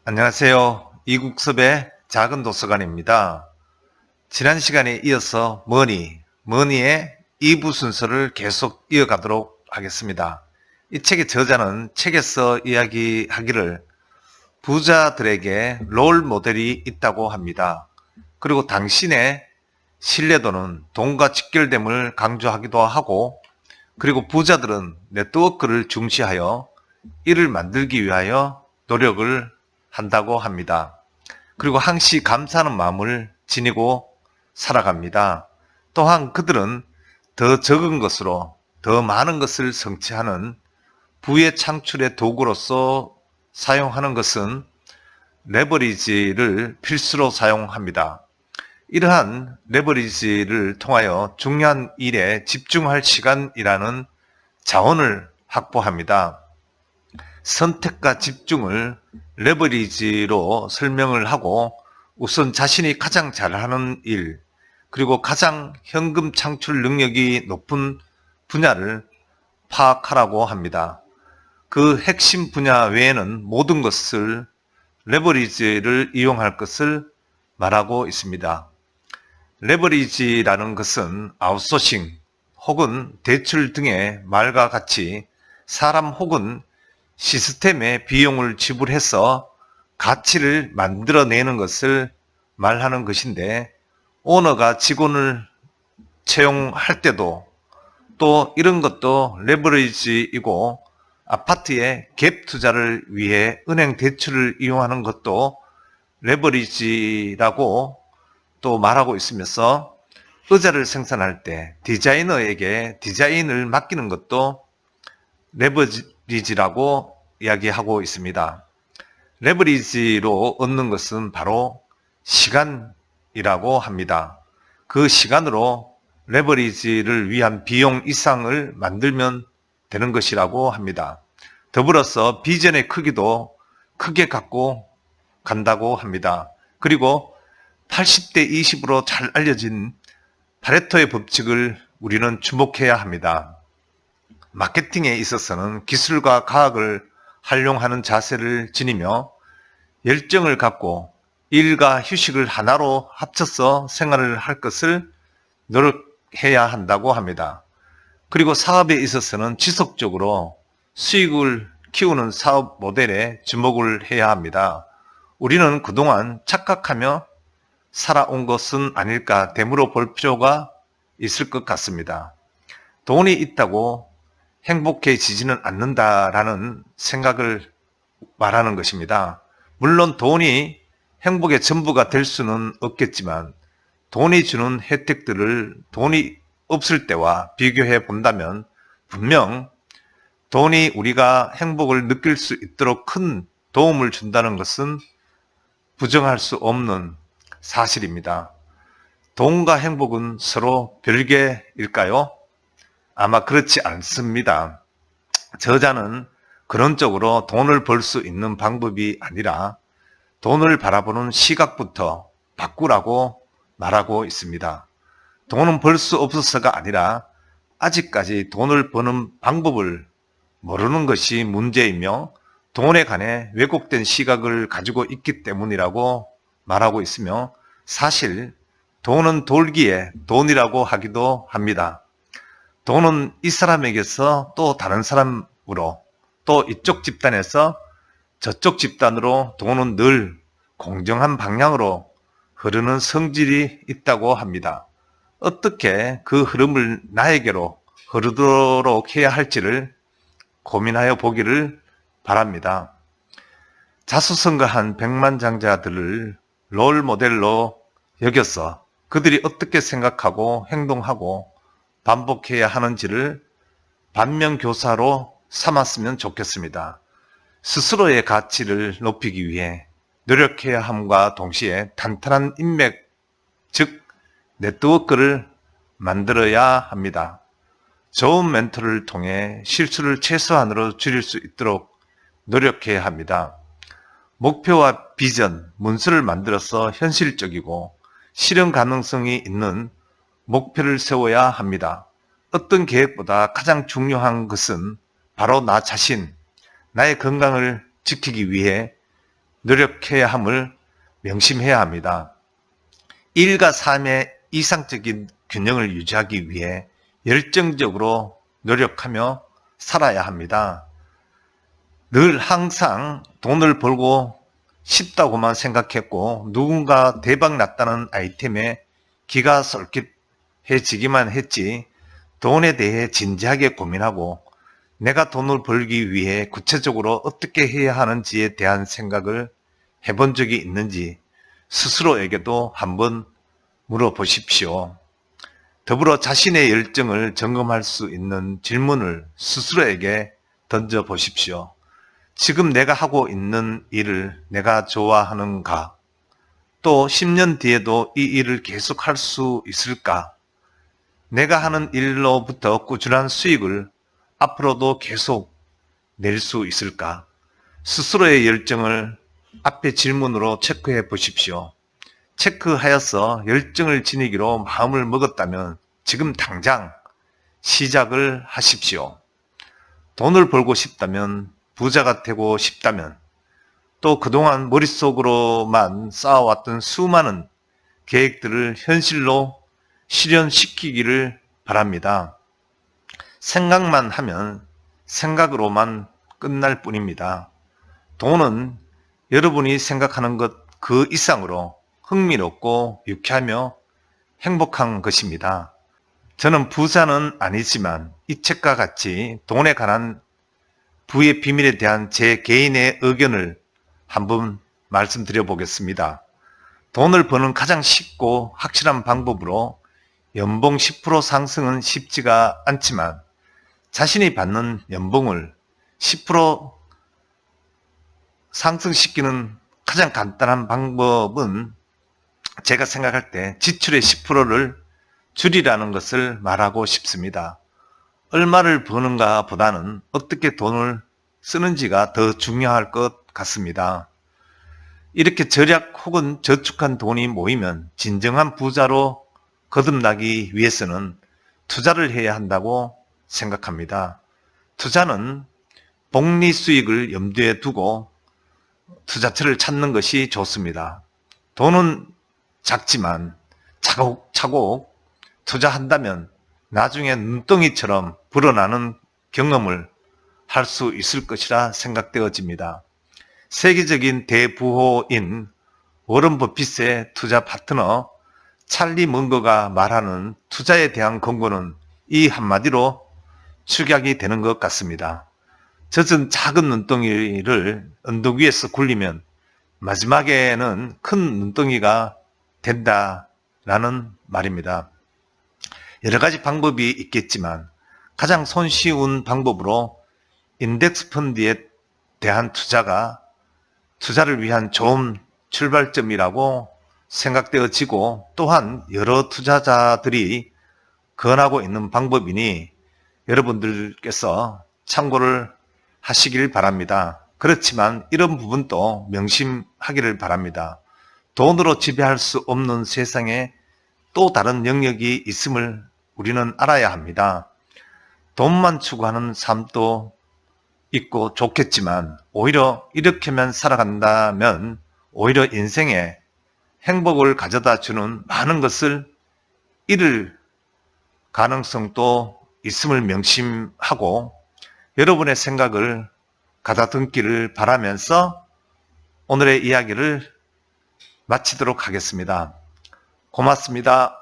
안녕하세요. 이국섭의 작은 도서관입니다. 지난 시간에 이어서 머니의 2부 순서를 계속 이어가도록 하겠습니다. 이 책의 저자는 책에서 이야기하기를 부자들에게 롤 모델이 있다고 합니다. 그리고 당신의 신뢰도는 돈과 직결됨을 강조하기도 하고, 그리고 부자들은 네트워크를 중시하여 이를 만들기 위하여 노력을 한다고 합니다. 그리고 항시 감사하는 마음을 지니고 살아갑니다. 또한 그들은 더 적은 것으로 더 많은 것을 성취하는 부의 창출의 도구로서 사용하는 것은 레버리지를 필수로 사용합니다. 이러한 레버리지를 통하여 중요한 일에 집중할 시간이라는 자원을 확보합니다. 선택과 집중을 레버리지로 설명을 하고, 우선 자신이 가장 잘하는 일, 그리고 가장 현금 창출 능력이 높은 분야를 파악하라고 합니다. 그 핵심 분야 외에는 모든 것을 레버리지를 이용할 것을 말하고 있습니다. 레버리지라는 것은 아웃소싱 혹은 대출 등의 말과 같이 사람 혹은 시스템에 비용을 지불해서 가치를 만들어내는 것을 말하는 것인데, 오너가 직원을 채용할 때도 또 이런 것도 레버리지이고, 아파트의 갭 투자를 위해 은행 대출을 이용하는 것도 레버리지라고 또 말하고 있으면서, 의자를 생산할 때 디자이너에게 디자인을 맡기는 것도 레버리지라고 이야기하고 있습니다. 레버리지로 얻는 것은 바로 시간이라고 합니다. 그 시간으로 레버리지를 위한 비용 이상을 만들면 되는 것이라고 합니다. 더불어서 비전의 크기도 크게 갖고 간다고 합니다. 그리고 80대 20으로 잘 알려진 파레토의 법칙을 우리는 주목해야 합니다. 마케팅에 있어서는 기술과 과학을 활용하는 자세를 지니며 열정을 갖고 일과 휴식을 하나로 합쳐서 생활을 할 것을 노력해야 한다고 합니다. 그리고 사업에 있어서는 지속적으로 수익을 키우는 사업 모델에 주목을 해야 합니다. 우리는 그동안 착각하며 살아온 것은 아닐까 되물어 볼 필요가 있을 것 같습니다. 돈이 있다고 행복해지지는 않는다라는 생각을 말하는 것입니다. 물론 돈이 행복의 전부가 될 수는 없겠지만, 돈이 주는 혜택들을 돈이 없을 때와 비교해 본다면 분명 돈이 우리가 행복을 느낄 수 있도록 큰 도움을 준다는 것은 부정할 수 없는 사실입니다. 돈과 행복은 서로 별개일까요? 아마 그렇지 않습니다. 저자는 그런 쪽으로 돈을 벌 수 있는 방법이 아니라 돈을 바라보는 시각부터 바꾸라고 말하고 있습니다. 돈은 벌 수 없어서가 아니라 아직까지 돈을 버는 방법을 모르는 것이 문제이며, 돈에 관해 왜곡된 시각을 가지고 있기 때문이라고 말하고 있으며, 사실 돈은 돌기에 돈이라고 하기도 합니다. 돈은 이 사람에게서 또 다른 사람으로, 또 이쪽 집단에서 저쪽 집단으로 돈은 늘 공정한 방향으로 흐르는 성질이 있다고 합니다. 어떻게 그 흐름을 나에게로 흐르도록 해야 할지를 고민하여 보기를 바랍니다. 자수성가한 백만장자들을 롤 모델로 여겨서 그들이 어떻게 생각하고 행동하고 반복해야 하는지를 반면교사로 삼았으면 좋겠습니다. 스스로의 가치를 높이기 위해 노력해야 함과 동시에 탄탄한 인맥, 즉 네트워크를 만들어야 합니다. 좋은 멘토를 통해 실수를 최소한으로 줄일 수 있도록 노력해야 합니다. 목표와 비전, 문서를 만들어서 현실적이고 실현 가능성이 있는 목표를 세워야 합니다. 어떤 계획보다 가장 중요한 것은 바로 나 자신, 나의 건강을 지키기 위해 노력해야 함을 명심해야 합니다. 일과 삶의 이상적인 균형을 유지하기 위해 열정적으로 노력하며 살아야 합니다. 늘 항상 돈을 벌고 싶다고만 생각했고 누군가 대박 났다는 아이템에 기가 솔깃해지기만 했지 돈에 대해 진지하게 고민하고 내가 돈을 벌기 위해 구체적으로 어떻게 해야 하는지에 대한 생각을 해본 적이 있는지 스스로에게도 한번 물어보십시오. 더불어 자신의 열정을 점검할 수 있는 질문을 스스로에게 던져보십시오. 지금 내가 하고 있는 일을 내가 좋아하는가? 또 10년 뒤에도 이 일을 계속할 수 있을까? 내가 하는 일로부터 꾸준한 수익을 앞으로도 계속 낼 수 있을까? 스스로의 열정을 앞의 질문으로 체크해 보십시오. 체크하여서 열정을 지니기로 마음을 먹었다면 지금 당장 시작을 하십시오. 돈을 벌고 싶다면, 부자가 되고 싶다면, 또 그동안 머릿속으로만 쌓아왔던 수많은 계획들을 현실로 실현시키기를 바랍니다. 생각만 하면 생각으로만 끝날 뿐입니다. 돈은 여러분이 생각하는 것 그 이상으로 흥미롭고 유쾌하며 행복한 것입니다. 저는 부자는 아니지만 이 책과 같이 돈에 관한 부의 비밀에 대한 제 개인의 의견을 한번 말씀드려 보겠습니다. 돈을 버는 가장 쉽고 확실한 방법으로 연봉 10% 상승은 쉽지가 않지만 자신이 받는 연봉을 10% 상승시키는 가장 간단한 방법은 제가 생각할 때 지출의 10%를 줄이라는 것을 말하고 싶습니다. 얼마를 버는가 보다는 어떻게 돈을 쓰는지가 더 중요할 것 같습니다. 이렇게 절약 혹은 저축한 돈이 모이면 진정한 부자로 거듭나기 위해서는 투자를 해야 한다고 생각합니다. 투자는 복리 수익을 염두에 두고 투자처를 찾는 것이 좋습니다. 돈은 작지만 차곡차곡 투자한다면 나중에 눈덩이처럼 불어나는 경험을 할 수 있을 것이라 생각되어집니다. 세계적인 대부호인 워런 버핏의 투자 파트너 찰리 먼거가 말하는 투자에 대한 권고는 이 한마디로 축약이 되는 것 같습니다. 젖은 작은 눈덩이를 언덕 위에서 굴리면 마지막에는 큰 눈덩이가 된다라는 말입니다. 여러 가지 방법이 있겠지만 가장 손쉬운 방법으로 인덱스 펀드에 대한 투자를 위한 좋은 출발점이라고 생각되어지고 또한 여러 투자자들이 권하고 있는 방법이니 여러분들께서 참고를 하시길 바랍니다. 그렇지만 이런 부분도 명심하기를 바랍니다. 돈으로 지배할 수 없는 세상에 또 다른 영역이 있음을 우리는 알아야 합니다. 돈만 추구하는 삶도 있고 좋겠지만 오히려 이렇게만 살아간다면 오히려 인생에 행복을 가져다 주는 많은 것을 잃을 가능성도 있음을 명심하고 여러분의 생각을 가다듬기를 바라면서 오늘의 이야기를 마치도록 하겠습니다. 고맙습니다.